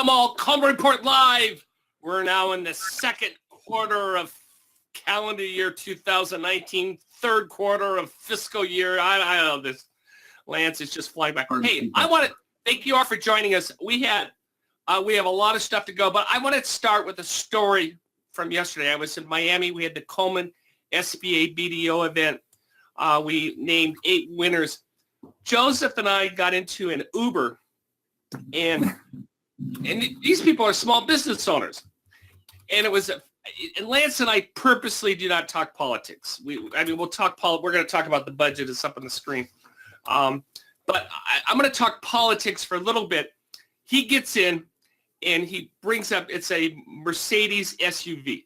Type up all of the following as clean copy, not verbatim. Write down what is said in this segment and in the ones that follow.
Welcome all, Coleman Report Live. We're now in the second quarter of calendar year 2019, third quarter of fiscal year. I don't know, this Lance is just flying by. Hey, I want to thank you all for joining us. We have a lot of stuff to go, but I want to start with a story from yesterday. I was in Miami. We had the Coleman SBA BDO event. We named 8 winners. Joseph and I got into an Uber, and these people are small business owners. And and Lance and I purposely do not talk politics. We'll talk we're going to talk about the budget. It's up on the screen. But I'm going to talk politics for a little bit. He gets in and he brings up, it's a Mercedes SUV.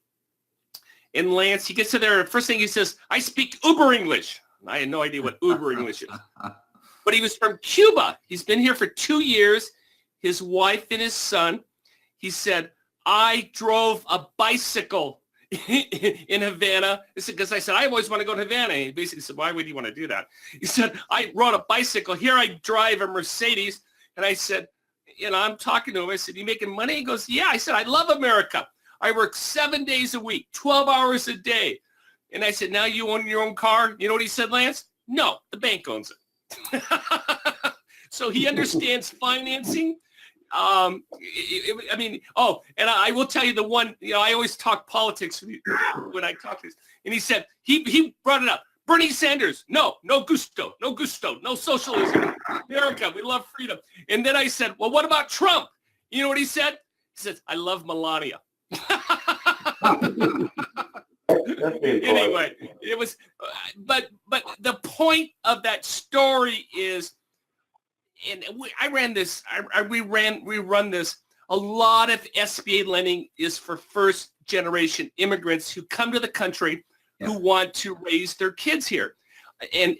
And Lance, he gets to there. First thing he says, I speak Uber English. I had no idea what Uber English is. But he was from Cuba. He's been here for 2 years. His wife and his son. He said, I drove a bicycle in Havana. Because I said, I always want to go to Havana. He basically said, why would you want to do that? He said, I rode a bicycle. Here I drive a Mercedes. And I said, I'm talking to him. I said, you making money? He goes, yeah. I said, I love America. I work 7 days a week, 12 hours a day. And I said, now you own your own car? You know what he said, Lance? No, the bank owns it. So he understands financing. And I will tell you the one, I always talk politics when I talk this. And he said, he brought it up. Bernie Sanders, no gusto, no socialism. America, we love freedom. And then I said, well, what about Trump? You know what he said? He says, I love Melania. Anyway, it was, but the point of that story is, and we run this. A lot of SBA lending is for first generation immigrants who come to the country who want to raise their kids here. And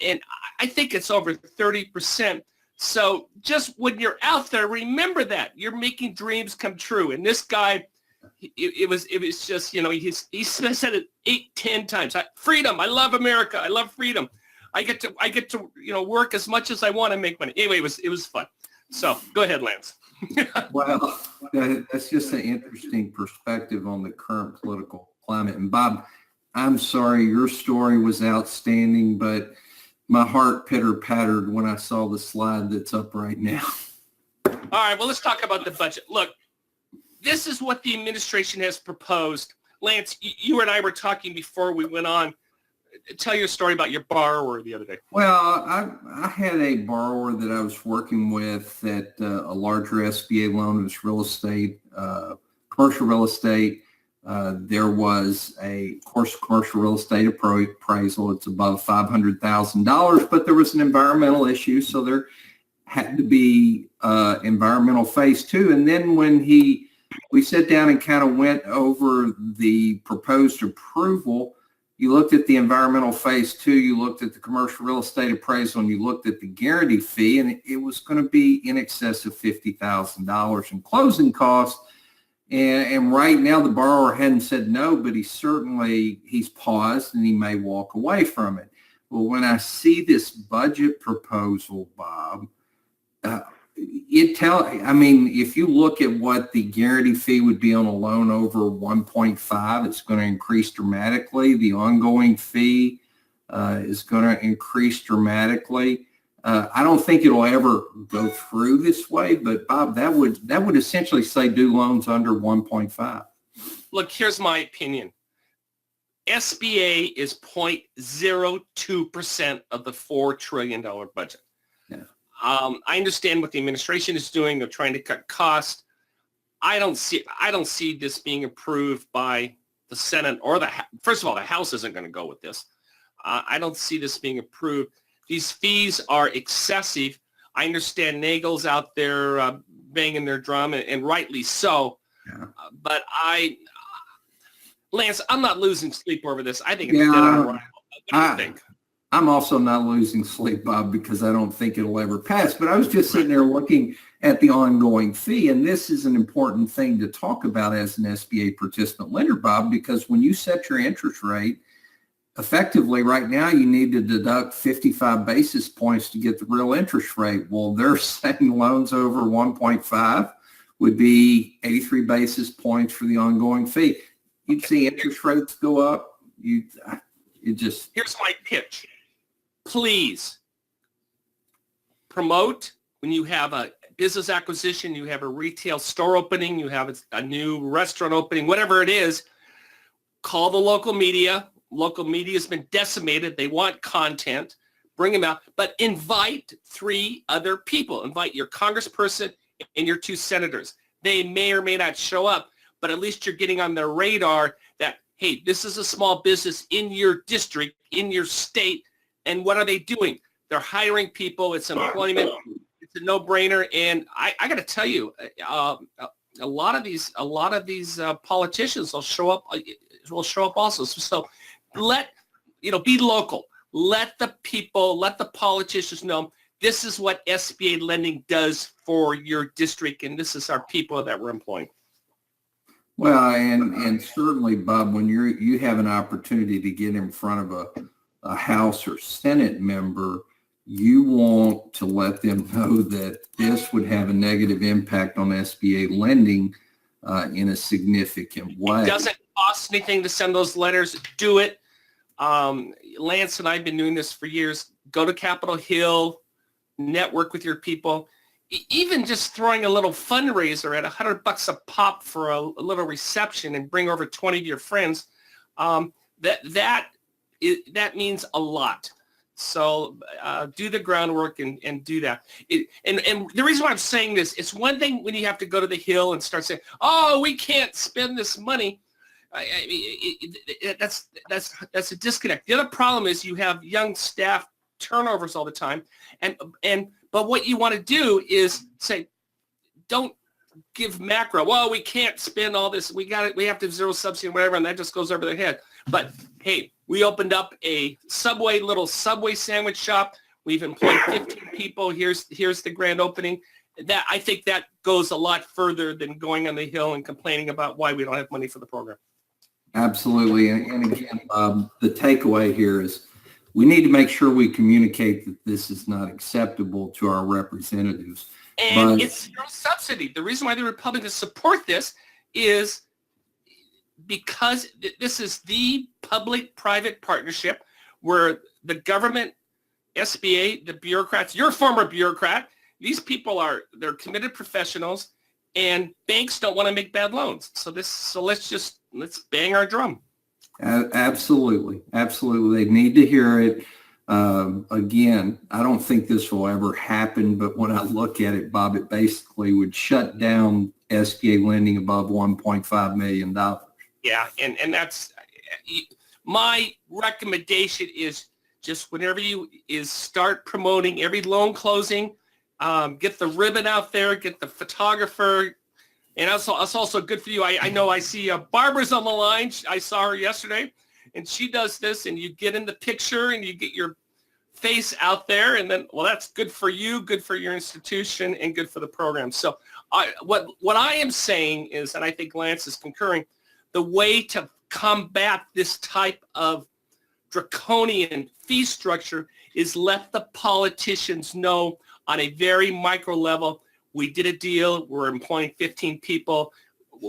I think it's over 30%. So just when you're out there, remember that you're making dreams come true. And this guy, it was just, he said it 8-10 times. Freedom. I love America. I love freedom. I get to work as much as I want to make money. Anyway, it was fun. So go ahead, Lance. Well, that's just an interesting perspective on the current political climate. And Bob, I'm sorry, your story was outstanding, but my heart pitter-pattered when I saw the slide that's up right now. All right, well, let's talk about the budget. Look, this is what the administration has proposed. Lance, you and I were talking before we went on. Tell your story about your borrower the other day. Well, I had a borrower that I was working with at a larger SBA loan. It was real estate, commercial real estate. There was a commercial real estate appraisal. It's above $500,000, but there was an environmental issue, so there had to be environmental phase 2. And then when we sat down and kind of went over the proposed approval, you looked at the environmental phase 2, you looked at the commercial real estate appraisal, and you looked at the guarantee fee, and it was going to be in excess of $50,000 in closing costs. And right now the borrower hadn't said no, but he's paused and he may walk away from it. Well, when I see this budget proposal, Bob, if you look at what the guarantee fee would be on a loan over 1.5, it's going to increase dramatically. The ongoing fee is going to increase dramatically. I don't think it'll ever go through this way, but Bob, that would essentially say do loans under 1.5. Look, here's my opinion. SBA is 0.02% of the $4 trillion budget. Yeah. I understand what the administration is doing. They're trying to cut costs. I don't see this being approved by the Senate or first of all, the House isn't going to go with this. I don't see this being approved. These fees are excessive. I understand Nagel's out there banging their drum, and rightly so. Yeah. But Lance, I'm not losing sleep over this. I think it's dead on arrival. What do you think? I'm also not losing sleep, Bob, because I don't think it'll ever pass. But I was just sitting there looking at the ongoing fee, and this is an important thing to talk about as an SBA participant lender, Bob, because when you set your interest rate, effectively right now you need to deduct 55 basis points to get the real interest rate. Well, they're saying loans over 1.5 would be 83 basis points for the ongoing fee. You'd see interest rates go up. Here's my pitch. Please promote when you have a business acquisition, you have a retail store opening, you have a new restaurant opening, whatever it is, call the local media. Local media has been decimated. They want content. Bring them out, but invite 3 other people. Invite your congressperson and your 2 senators. They may or may not show up, but at least you're getting on their radar that, hey, this is a small business in your district, in your state, and what are they doing? They're hiring people. It's employment. It's a no-brainer. And I got to tell you, a lot of these politicians will show up. Also. So be local. Let the people, let the politicians know this is what SBA lending does for your district, and this is our people that we're employing. Well, and certainly, Bob, when you have an opportunity to get in front of a House or Senate member, you want to let them know that this would have a negative impact on SBA lending in a significant way. It doesn't cost anything to send those letters. Do it. Lance and I have been doing this for years. Go to Capitol Hill, network with your people. Even just throwing a little fundraiser at $100 a pop for a little reception and bring over 20 of your friends, that means a lot. So do the groundwork and do that. And the reason why I'm saying this, it's one thing when you have to go to the Hill and start saying, oh, we can't spend this money. That's a disconnect. The other problem is you have young staff turnovers all the time, but what you want to do is say, don't give macro. Well, we can't spend all this. We have to have zero subsidy, whatever, and that just goes over their head. But hey, we opened up a little Subway sandwich shop. We've employed 15 people. Here's the grand opening. That I think that goes a lot further than going on the Hill and complaining about why we don't have money for the program. Absolutely. And again, the takeaway here is we need to make sure we communicate that this is not acceptable to our representatives. And it's zero subsidy. The reason why the Republicans support this is because this is the public-private partnership where the government, SBA, the bureaucrats, you're a former bureaucrat, these people they're committed professionals, and banks don't want to make bad loans. So let's bang our drum. Absolutely. Absolutely. They need to hear it. Again, I don't think this will ever happen, but when I look at it, Bob, it basically would shut down SBA lending above $1.5 million. Yeah, and that's my recommendation is just whenever start promoting every loan closing, get the ribbon out there, get the photographer. And it's also good for you. I know I see Barbara's on the line. I saw her yesterday, and she does this, and you get in the picture, and you get your face out there, and then, well, that's good for you, good for your institution, and good for the program. So what I am saying is, and I think Lance is concurring, the way to combat this type of draconian fee structure is let the politicians know on a very micro level, we did a deal, we're employing 15 people,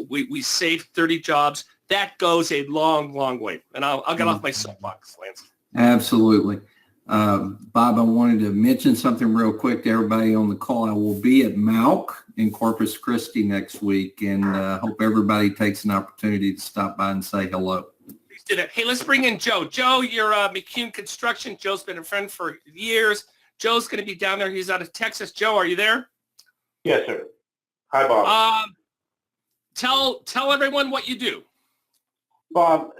we saved 30 jobs. That goes a long, long way. And I'll get off my soapbox, Lance. Absolutely. Bob, I wanted to mention something real quick to everybody on the call. I will be at MAUC in Corpus Christi next week, and hope everybody takes an opportunity to stop by and say hello. Please do that. Hey, let's bring in Joe. Joe, you're McCune Construction. Joe's been a friend for years. Joe's going to be down there. He's out of Texas. Joe, are you there? Yes, sir. Hi, Bob. Tell everyone what you do. Bob,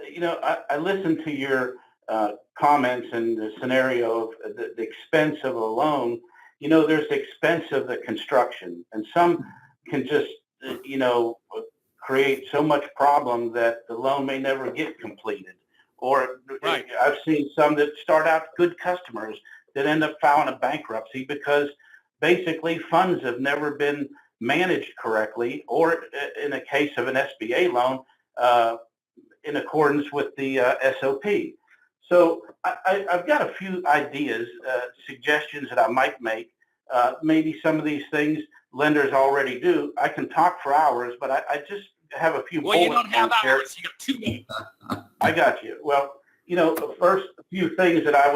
I listened to your comments and the scenario of the expense of a loan. There's the expense of the construction, and some can just, create so much problem that the loan may never get completed. Or right. I've seen some that start out good customers that end up filing a bankruptcy because basically funds have never been managed correctly, or in a case of an SBA loan, in accordance with the SOP. So I've got a few ideas, suggestions that I might make. Maybe some of these things lenders already do. I can talk for hours, but I just have a few Well, you bullet don't have points here. hours. You got 2 minutes. I got you. Well, the first few things that I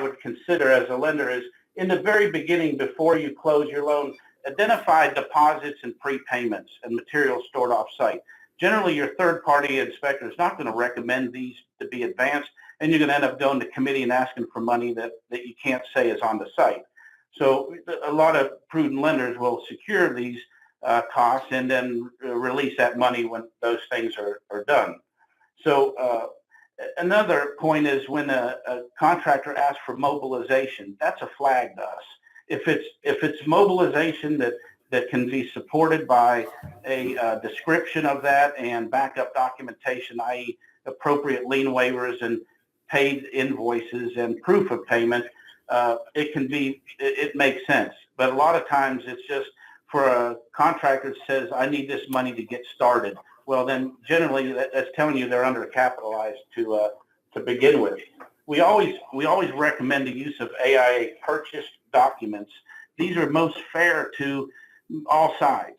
would consider as a lender is, in the very beginning, before you close your loan, identify deposits and prepayments and materials stored off-site. Generally, your third-party inspector is not going to recommend these to be advanced, and you're going to end up going to committee and asking for money that you can't say is on the site. So a lot of prudent lenders will secure these costs and then release that money when those things are done. So another point is, when a contractor asks for mobilization, that's a flag to us. If it's mobilization that can be supported by a description of that and backup documentation, i.e. appropriate lien waivers and paid invoices and proof of payment, it makes sense. But a lot of times it's just for a contractor that says, I need this money to get started. Well, then generally that's telling you they're undercapitalized to begin with. We always recommend the use of AIA purchase documents. These are most fair to all sides.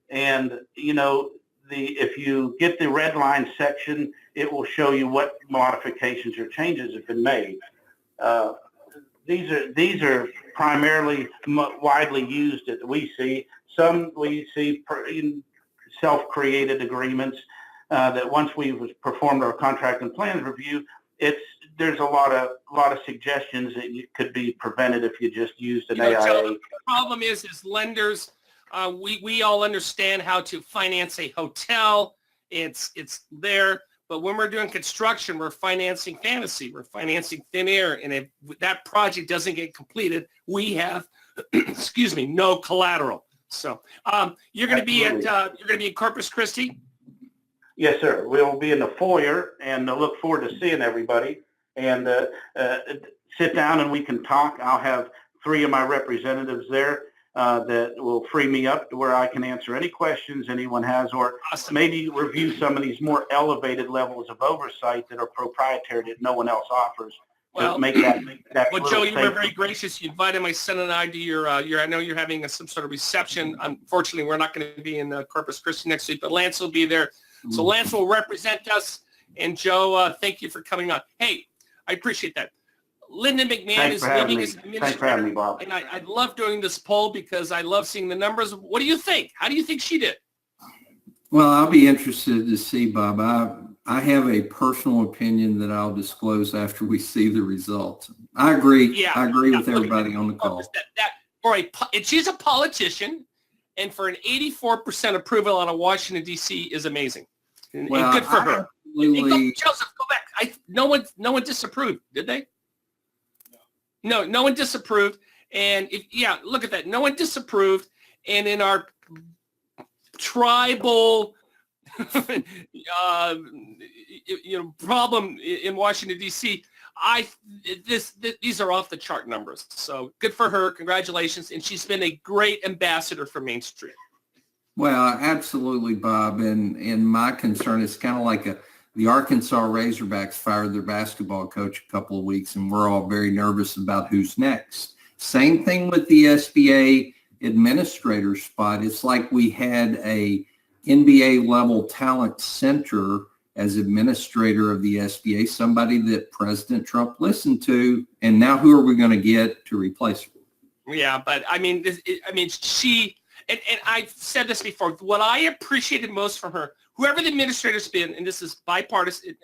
And if you get the red line section, it will show you what modifications or changes have been made. These are primarily widely used that we see. Some we see self-created agreements that once we've performed our contract and plans review, there's a lot of suggestions that could be prevented if you just used an AIA. Joe, the problem is lenders, we all understand how to finance a hotel. It's there. But when we're doing construction, we're financing fantasy. We're financing thin air. And if that project doesn't get completed, we have, no collateral. So you're going to be in Corpus Christi? Yes, sir. We'll be in the foyer, and I look forward to seeing everybody. And sit down and we can talk. I'll have 3 of my representatives there that will free me up to where I can answer any questions anyone has, or maybe review some of these more elevated levels of oversight that are proprietary that no one else offers. Well, make that well, Joe, you were very gracious. You invited my son and I to your I know you're having some sort of reception. Unfortunately, we're not going to be in Corpus Christi next week, but Lance will be there. So Lance will represent us. And Joe, thank you for coming on. Hey, I appreciate that. Lyndon McMahon is leaving as administrator. Thanks for having me, Bob. And I love doing this poll because I love seeing the numbers. What do you think? How do you think she did? Well, I'll be interested to see, Bob. I have a personal opinion that I'll disclose after we see the results. I agree. Yeah, I agree with everybody on the call. She's a politician, and for an 84% approval on a Washington, D.C. is amazing. And good for her. Joseph, go back. No one disapproved, did they? No one disapproved. And look at that. No one disapproved. And in our tribal problem in Washington, D.C., these are off the chart numbers. So good for her. Congratulations. And she's been a great ambassador for Main Street. Well, absolutely, Bob. And my concern is kind of like the Arkansas Razorbacks fired their basketball coach a couple of weeks, and we're all very nervous about who's next. Same thing with the SBA administrator spot. It's like we had a NBA level talent center as administrator of the SBA, somebody that President Trump listened to, and now who are we going to get to replace her? Yeah, but she, and I've said this before, what I appreciated most from her, whoever the administrator's been, and this is bipartisan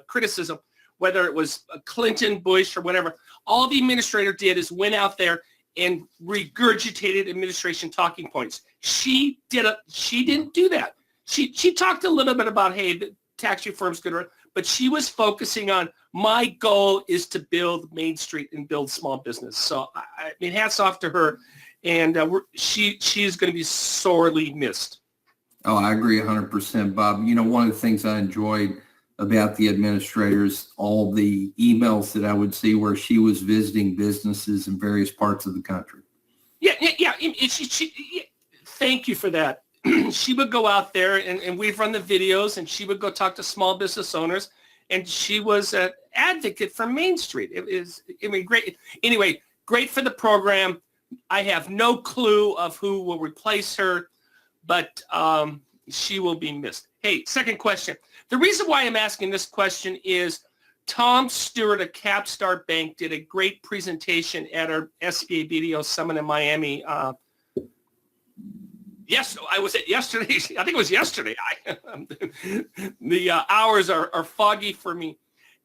criticism, whether it was Clinton, Bush, or whatever, all the administrator did is went out there and regurgitated administration talking points. She didn't do that. She talked a little bit about, hey, the tax reform's good, but she was focusing on, my goal is to build Main Street and build small business. So I mean, hats off to her, and she is going to be sorely missed. Oh, I agree 100%, Bob. One of the things I enjoyed about the administrators, all the emails that I would see where she was visiting businesses in various parts of the country. Yeah. Thank you for that. She would go out there, and we've run the videos, and she would go talk to small business owners, and she was an advocate for Main Street. It was great. Anyway, great for the program. I have no clue of who will replace her, but she will be missed. Hey, second question. The reason why I'm asking this question is Tom Stewart of Capstar Bank did a great presentation at our SBA BDO Summit in Miami. Yes, I was at yesterday. I think it was yesterday. The hours are foggy for me.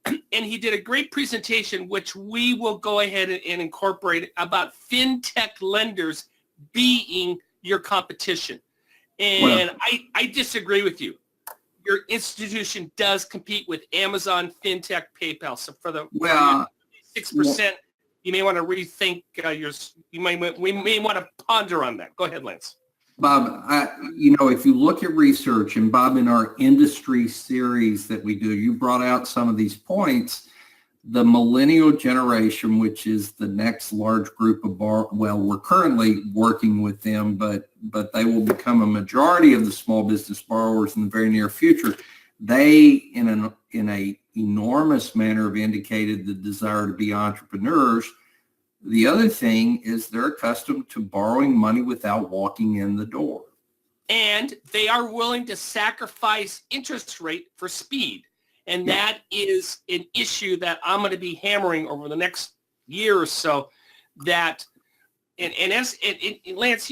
And he did a great presentation, which we will go ahead and incorporate about fintech lenders being your competition. And I disagree with you. Your institution does compete with Amazon, fintech, PayPal. So for the 6%, you may want to rethink we may want to ponder on that. Go ahead, Lance. Bob, if you look at research, and Bob, in our industry series that we do, you brought out some of these points. The millennial generation, which is the next large group of we're currently working with them, but they will become a majority of the small business borrowers in the very near future. They, in a enormous manner, have indicated the desire to be entrepreneurs. The other thing is they're accustomed to borrowing money without walking in the door. And they are willing to sacrifice interest rate for speed. And that is an issue that I'm going to be hammering over the next year or so. That, and Lance,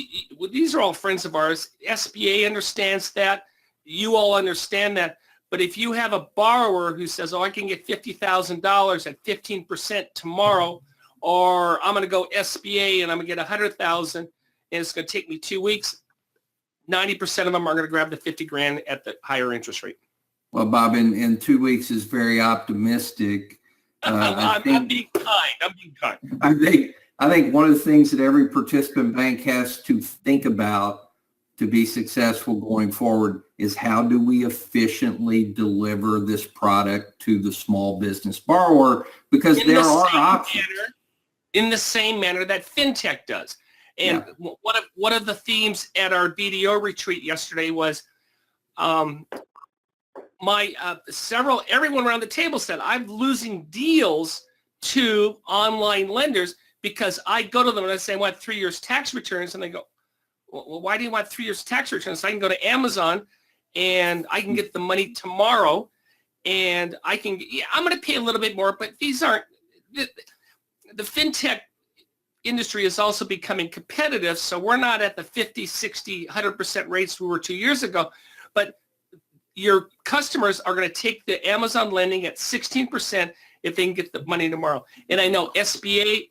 these are all friends of ours. SBA understands that. You all understand that. But if you have a borrower who says, I can get $50,000 at 15% tomorrow, or I'm going to go SBA and I'm going to get $100,000 and it's going to take me 2 weeks, 90% of them are going to grab the $50,000 at the higher interest rate. Well, Bob, in 2 weeks is very optimistic. I'm being kind. I think one of the things that every participant bank has to think about to be successful going forward is how do we efficiently deliver this product to the small business borrower, because there are options. In the same manner that fintech does. And one of the themes at our BDO retreat yesterday was everyone around the table said, I'm losing deals to online lenders because I go to them and I say, I want 3 years tax returns. And they go, well, why do you want 3 years tax returns? So I can go to Amazon and I can get the money tomorrow and I'm going to pay a little bit more, but these aren't, the fintech industry is also becoming competitive. So we're not at the 50, 60, 100% rates we were 2 years ago, but your customers are going to take the Amazon lending at 16% if they can get the money tomorrow. And I know SBA,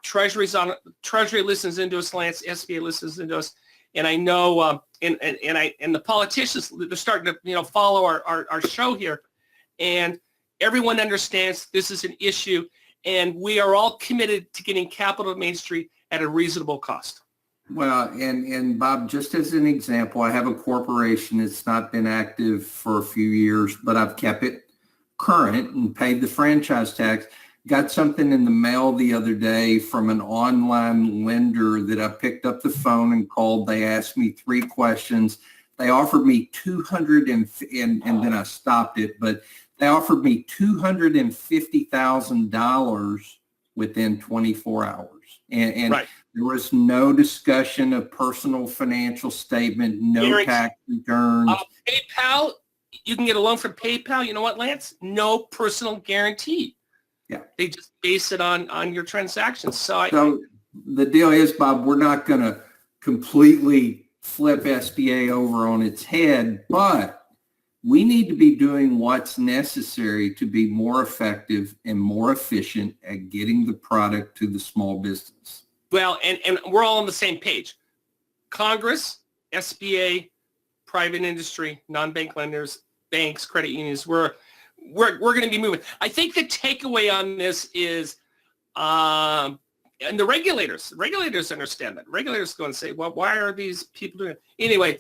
Treasury listens into us, Lance, SBA listens into us. And I know, and the politicians, they're starting to, follow our show here. And everyone understands this is an issue. And we are all committed to getting capital to Main Street at a reasonable cost. Well, and Bob, just as an example, I have a corporation that's not been active for a few years, but I've kept it current and paid the franchise tax. Got something in the mail the other day from an online lender that I picked up the phone and called. They asked me 3 questions. They offered me and then I stopped it, but they offered me $250,000 within 24 hours. And there was no discussion of personal financial statement, no tax returns. PayPal, you can get a loan from PayPal. You know what, Lance? No personal guarantee. Yeah. They just base it on your transactions. So the deal is, Bob, we're not going to completely flip SBA over on its head, but we need to be doing what's necessary to be more effective and more efficient at getting the product to the small business. Well, and we're all on the same page. Congress, SBA, private industry, non-bank lenders, banks, credit unions, we're going to be moving. I think the takeaway on this is, and the regulators understand that. Regulators go and say, well, why are these people doing it? Anyway,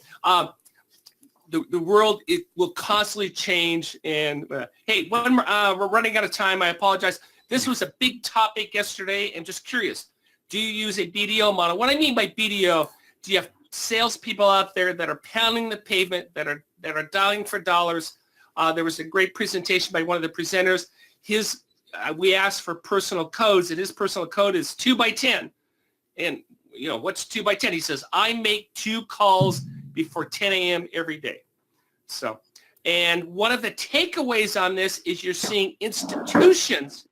the world, it will constantly change. And hey, we're running out of time. I apologize. This was a big topic yesterday. And just curious, do you use a BDO model? What I mean by BDO, do you have salespeople out there that are pounding the pavement, that are dialing for dollars? There was a great presentation by one of the presenters. We asked for personal codes, and his personal code is 2 by 10. And, what's 2 by 10? He says, I make 2 calls before 10 a.m. every day. So, and one of the takeaways on this is you're seeing institutions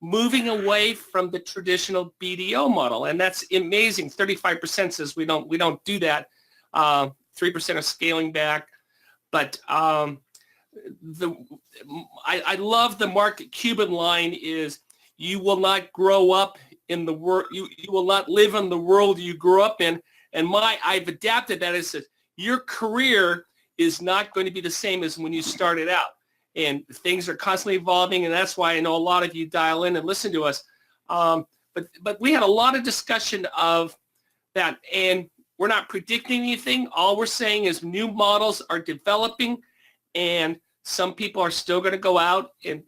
moving away from the traditional BDO model. And that's amazing. 35% says we don't do that. 3% are scaling back. But I love the Mark Cuban line is, you will not grow up in the world, you will not live in the world you grew up in. And I've adapted that as your career is not going to be the same as when you started out. And things are constantly evolving, and that's why I know a lot of you dial in and listen to us. But we had a lot of discussion of that, and we're not predicting anything. All we're saying is new models are developing, and some people are still going to go out and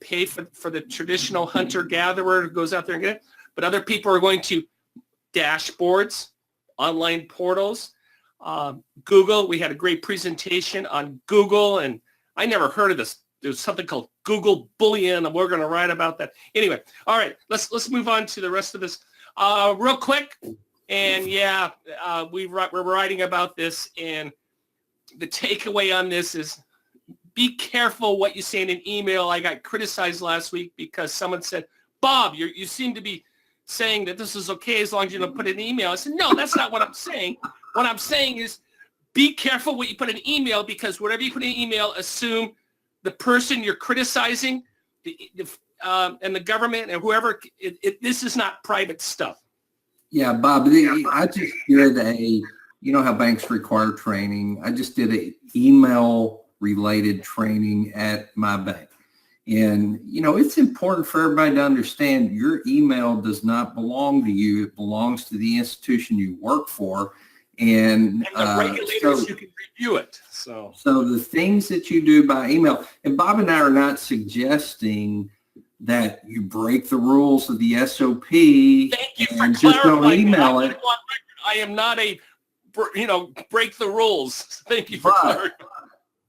pay for the traditional hunter-gatherer who goes out there and get it. But other people are going to dashboards, online portals, Google. We had a great presentation on Google, and I never heard of this. There's something called Google Bullion, and we're going to write about that. Anyway, all right, let's move on to the rest of this real quick. And yeah, we're writing about this, and the takeaway on this is be careful what you say in an email. I got criticized last week because someone said, Bob, you seem to be saying that this is okay as long as you don't put it in an email. I said, no, that's not what I'm saying. What I'm saying is be careful what you put in an email, because whatever you put in an email, assume the person you're criticizing and the government and whoever, this is not private stuff. Yeah, Bob, I just did you know how banks require training. I just did an email-related training at my bank. And, it's important for everybody to understand your email does not belong to you. It belongs to the institution you work for. And the regulators, you can review it. So the things that you do by email, and Bob and I are not suggesting that you break the rules of the SOP. Thank you for and just don't clarifying. email it. I am not a, break the rules. Thank you for clarifying.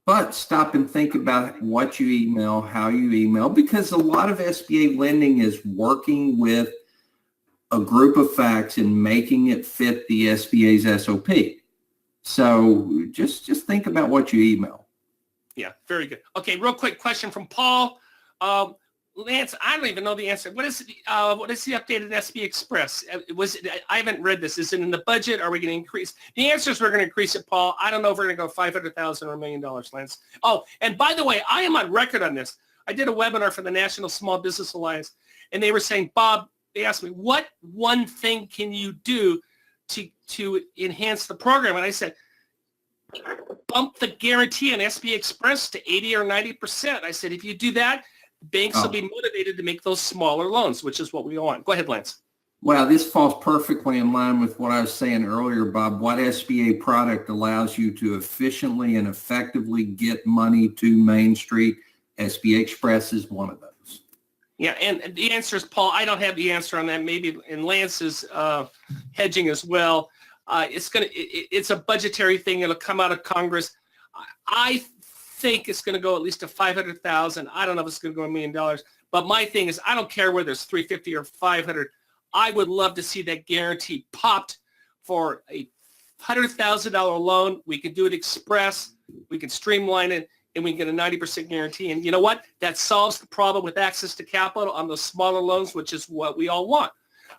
But stop and think about what you email, how you email, because a lot of SBA lending is working with a group of facts and making it fit the SBA's SOP. So just think about what you email. Yeah, very good. Okay, real quick question from Paul. Lance, I don't even know the answer. What is the updated SB Express? I haven't read this. Is it in the budget? Are we going to increase? The answer is we're going to increase it, Paul. I don't know if we're going to go $500,000 or $1 million, Lance. Oh, and by the way, I am on record on this. I did a webinar for the National Small Business Alliance, and they were saying, Bob, they asked me, what one thing can you do to enhance the program? And I said, bump the guarantee on SB Express to 80 or 90%. I said, if you do that, banks will be motivated to make those smaller loans, which is what we want. Go ahead, Lance. Well, this falls perfectly in line with what I was saying earlier, Bob. What SBA product allows you to efficiently and effectively get money to Main Street? SBA Express is one of those. Yeah, and the answer is, Paul, I don't have the answer on that. Maybe, and Lance is hedging as well. It's a budgetary thing. It'll come out of Congress. I think it's going to go at least to $500,000. I don't know if it's going to go $1 million. But my thing is, I don't care whether it's $350 or $500. I would love to see that guarantee popped for a $100,000 loan. We can do it express. We can streamline it, and we can get a 90% guarantee. And you know what? That solves the problem with access to capital on those smaller loans, which is what we all want.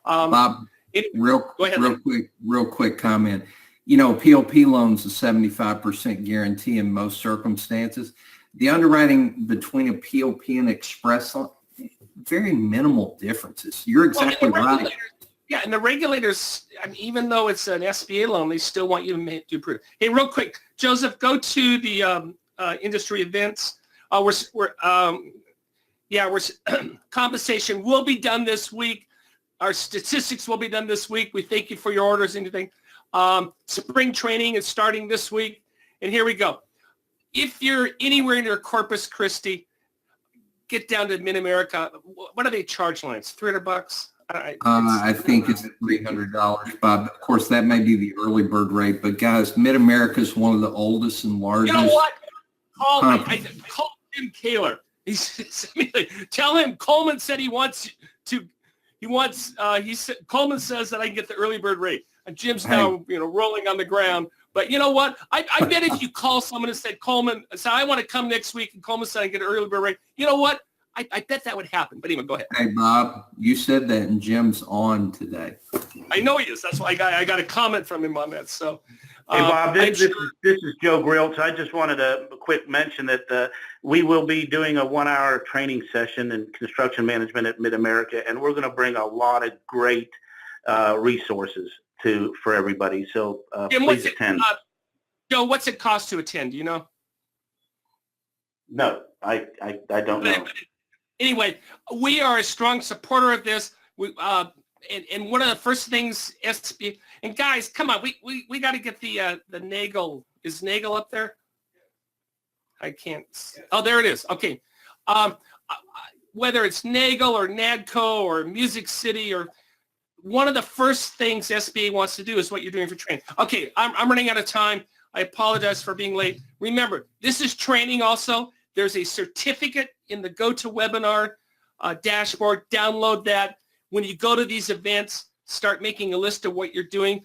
Bob, real quick comment. POP loans, a 75% guarantee in most circumstances. The underwriting between a POP and express loan, very minimal differences. You're exactly right. Yeah, and the regulators, even though it's an SBA loan, they still want you to approve. Hey, real quick, Joseph, go to the industry events. Compensation will be done this week. Our statistics will be done this week. We thank you for your orders and anything. Spring training is starting this week. And here we go. If you're anywhere near Corpus Christi, get down to Mid-America. What do they charge, Lance? $300? I think it's $300, Bob. Of course, that may be the early bird rate. But guys, Mid-America is one of the oldest and largest. You know what? Call Tim Kaler. Tell him Coleman said he wants to He wants, Coleman says that I can get the early bird rate. And Jim's now, rolling on the ground. But you know what? I bet if you call someone and said, Coleman, said, I want to come next week, and Coleman said I get an early bird rate, you know what? I bet that would happen. But anyway, go ahead. Hey, Bob, you said that, and Jim's on today. I know he is. That's why I got a comment from him on that. So, hey, Bob, this is Joe Griltz. I just wanted a quick mention that we will be doing a 1-hour training session in construction management at Mid-America, and we're going to bring a lot of great resources for everybody. So please attend. Joe, what's it cost to attend? Do you know? No, I don't know. Anyway, we are a strong supporter of this. And one of the first things SB, and guys, come on, we got to get the Nagel. Is Nagel up there? I can't. Oh, there it is. Okay. Whether it's Nagel or NADCO or Music City, or one of the first things SBA wants to do is what you're doing for training. Okay, I'm running out of time. I apologize for being late. Remember, this is training also. There's a certificate in the GoToWebinar dashboard. Download that. When you go to these events, start making a list of what you're doing.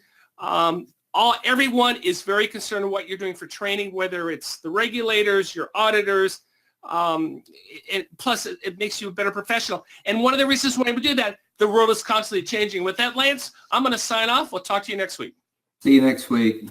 Everyone is very concerned with what you're doing for training, whether it's the regulators, your auditors, plus it makes you a better professional. And one of the reasons why we do that, the world is constantly changing. With that, Lance, I'm going to sign off. We'll talk to you next week. See you next week.